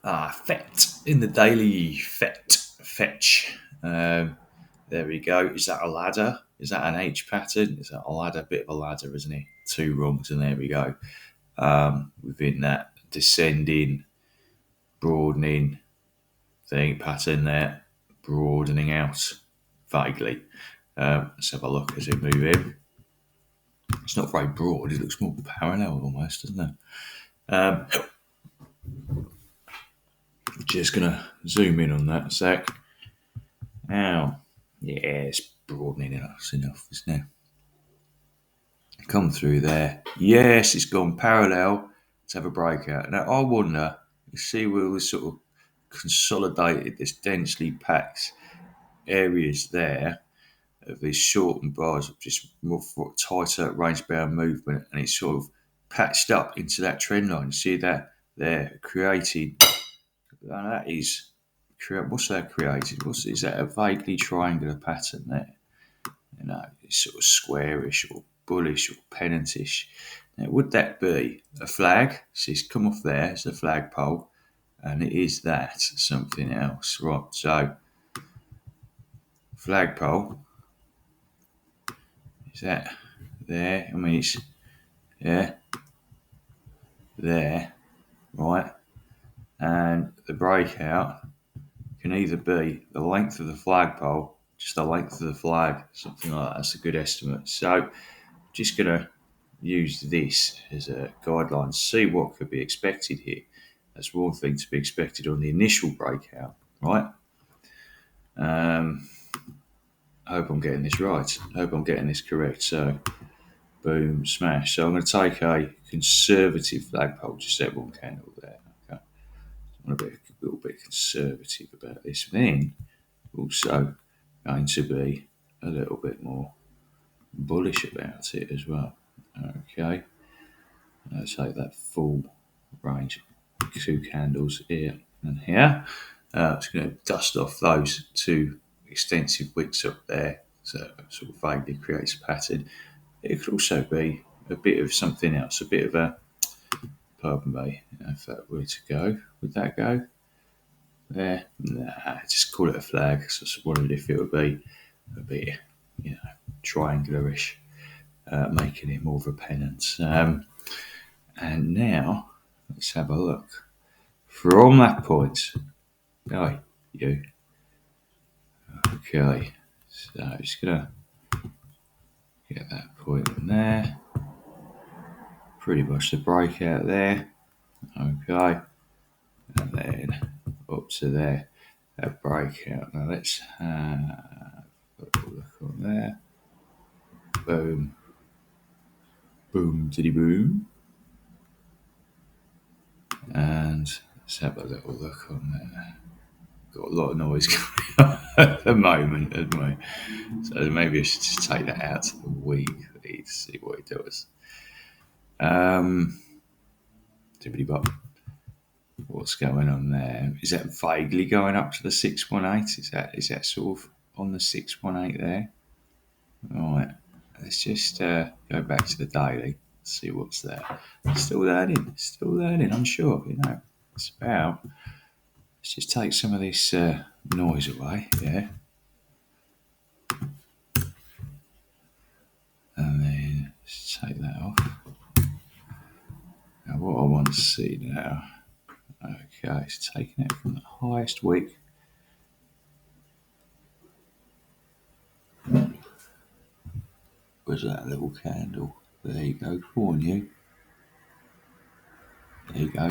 Fet in the daily fetch. There we go. Is that a ladder? Is that an H pattern? Is that a ladder? Bit of a ladder, isn't it? Two rungs, and there we go. Within that descending, broadening thing pattern there, broadening out vaguely. Let's have a look as it move in. It's not very broad. It looks more parallel almost, doesn't it? Just gonna zoom in on that a sec. Now, yeah, it's broadening enough, isn't it? Come through there. Yes, it's gone parallel to have a breakout. Now, I wonder, you see where we sort of consolidated this densely packed areas there of these shortened bars of just more tighter range bound movement, and it's sort of patched up into that trend line. You see that there creating. That is, what's that created? Is that a vaguely triangular pattern there? It's sort of squarish or bullish or pennantish. Now, would that be a flag? See, it's come off there. It's a flagpole, and it is that something else, right? So, flagpole is that there? I mean, it's there, right? And the breakout can either be the length of the flagpole, just the length of the flag, something like that. That's a good estimate. So, just going to use this as a guideline, see what could be expected here. That's one thing to be expected on the initial breakout, right? I hope I'm getting this right. I hope I'm getting this correct. So, boom, smash. So I'm going to take a conservative flagpole, just that one candle there. Okay, I want to be a little bit conservative about this. Then also going to be a little bit more bullish about it as well. Okay, I'll take that full range, two candles here and here. Just going to dust off those two extensive wicks up there, so it sort of vaguely creates a pattern. It could also be a bit of something else, a bit of a, pardon me, if that were to go, would that go? There? Nah, just call it a flag. So I just wondered if it would be a bit, triangularish, making it more of a pennant. And now, let's have a look. From that point, oh, you. Okay, so I'm just going to get that point in there. Pretty much the breakout there. Okay, and then up to there, a breakout. Now let's have a look on there. Boom, boom, diddy boom. And let's have a little look on there. Got a lot of noise going on at the moment, haven't we? So maybe I should just take that out to the weekly to see what it does. Dibbity bop. What's going on there? Is that vaguely going up to the 618? Is that sort of on the 618 there? All right. Let's just go back to the daily. See what's there. Still learning. I'm sure. It's about. Let's just take some of this noise away. Yeah. And then let's take that off. Now, what I want to see now. Okay, it's taking it from the highest week. Where's that little candle? There you go. Come on, you. There you go.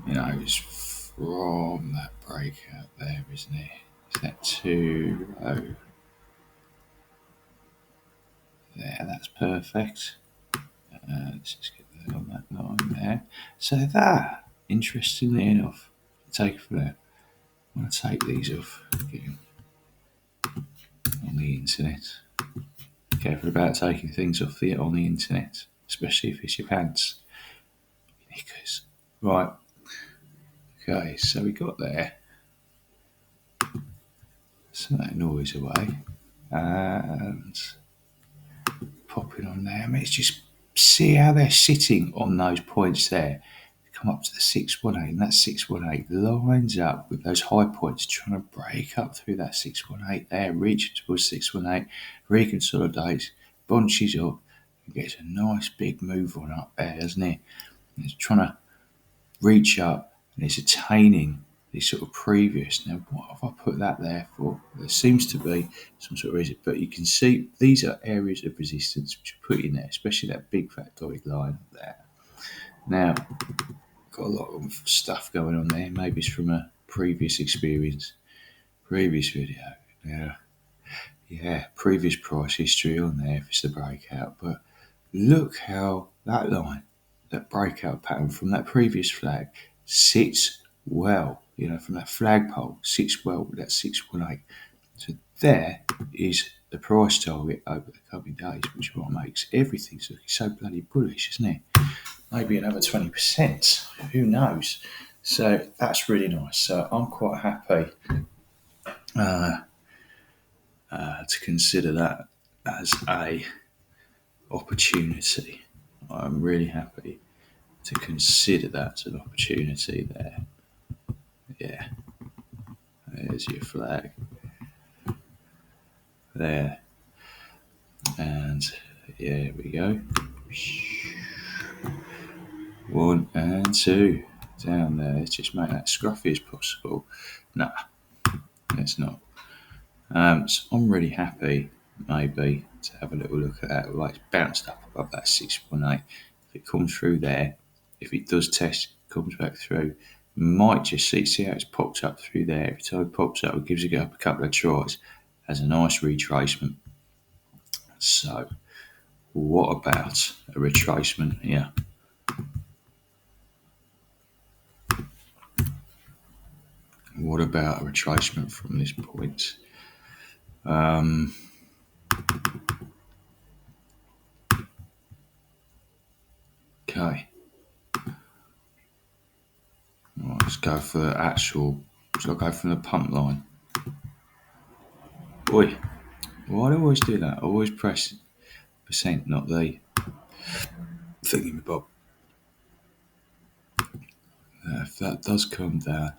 It's from that breakout there, isn't it? Is that 2 low? There, that's perfect. Let's just get that on that line there. So that, interestingly enough, take it from there. I'm going to take these off again on the internet. Careful about taking things off on the internet, especially if it's your pants. Knickers. Right. Okay, so we got there. So that noise away. And popping on there. I mean, it's just see how they're sitting on those points there. come up to the 618, and that 618 lines up with those high points, trying to break up through that 618 there, reaching towards 618, reconsolidates, bunches up, and gets a nice big move on up there, doesn't it? And it's trying to reach up, and it's attaining this sort of previous. Now, what have I put that there for? There seems to be some sort of reason, but you can see these are areas of resistance which are put in there, especially that big fat dotted line there. Now, got a lot of stuff going on there. Maybe it's from a previous experience, previous video. Now, yeah, previous price history on there if it's the breakout. But look how that line, that breakout pattern from that previous flag sits well. From that flagpole, sits well with that 618. So there is the price target over the coming days, which is what makes everything so bloody bullish, isn't it? Maybe another 20%. Who knows? So that's really nice. So I'm quite happy to consider that as a opportunity. I'm really happy to consider that as an opportunity there. Yeah. There's your flag. There. And yeah, here we go. 1 and 2 down there. Let's just make that scruffy as possible. Nah, it's not. So I'm really happy maybe to have a little look at that. Like, it's bounced up above that 618. If it comes through there, if it does test, comes back through, might just see how it's popped up through there. Every time it pops up, it gives it up a couple of tries as a nice retracement. So what about a retracement here? What about a retracement from this point? Okay. Right, let's go for the actual. So I'll go from the pump line. Boy, why do I always do that? I always press percent, not the thingamabob. If that does come down,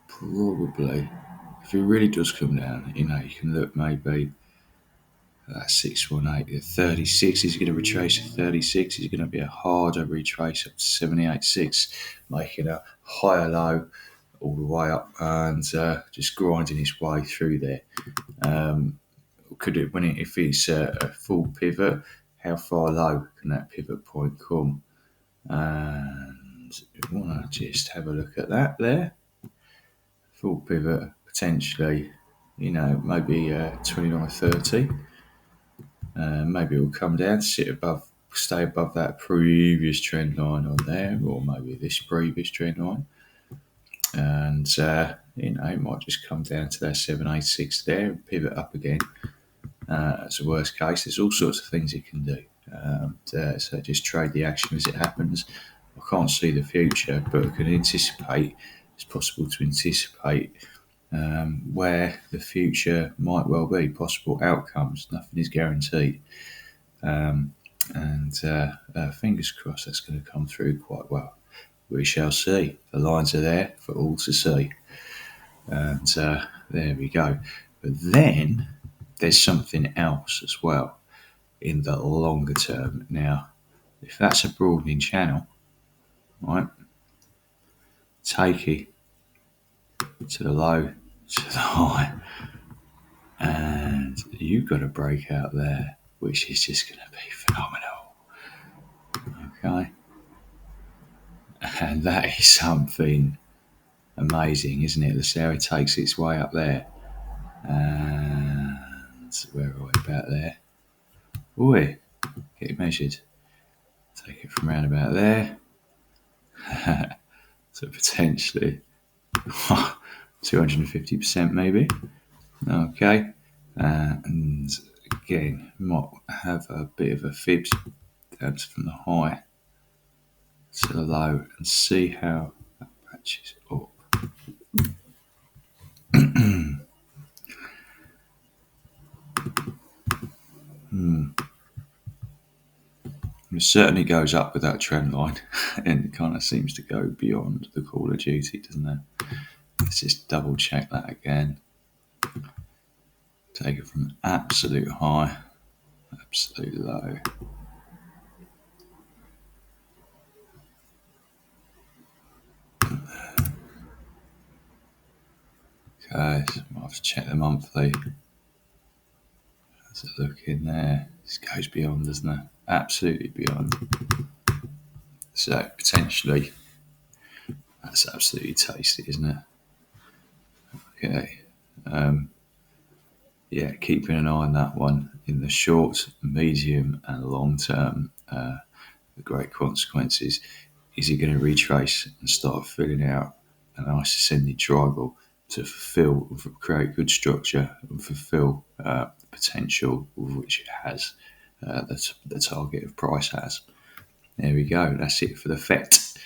probably, if it really does come down, you can look maybe at 618. The 36 is going to retrace to 36. Is going to be a harder retrace up to 78.6, making a higher low all the way up and just grinding its way through there. Could it, if it's a full pivot, how far low can that pivot point come? And we want to just have a look at that there. Full pivot, potentially, maybe 29.30. Maybe it will come down, stay above that previous trend line on there, or maybe this previous trend line. And, it might just come down to that 786 there and pivot up again. As a worst case, there's all sorts of things you can do. So just trade the action as it happens. I can't see the future, but I can anticipate. It's possible to anticipate where the future might well be, possible outcomes. Nothing is guaranteed. And fingers crossed that's going to come through quite well. We shall see. The lines are there for all to see. And there we go. But then there's something else as well in the longer term. Now, if that's a broadening channel, right, take it to the low, to the high, and you've got a breakout there, which is just going to be phenomenal. Okay? And that is something amazing, isn't it? The Sarah takes its way up there. And where are we about there? Oi, get it measured. Take it from around about there. So potentially 250% maybe. Okay. And again, might have a bit of a fibs down from the high to the low and see how that patches up. It certainly goes up with that trend line and it kind of seems to go beyond the Call of Duty, doesn't it? Let's just double check that again. Take it from absolute high, absolute low. Okay, so I'll have to check the monthly. How's it looking there? This goes beyond, doesn't it? Absolutely beyond. So potentially, that's absolutely tasty, isn't it? Okay. Yeah, keeping an eye on that one in the short, medium, and long term. The great consequences. Is he going to retrace and start filling out a nice ascending triangle to create good structure and fulfill the potential which it has, the target of price has? There we go. That's it for the FET.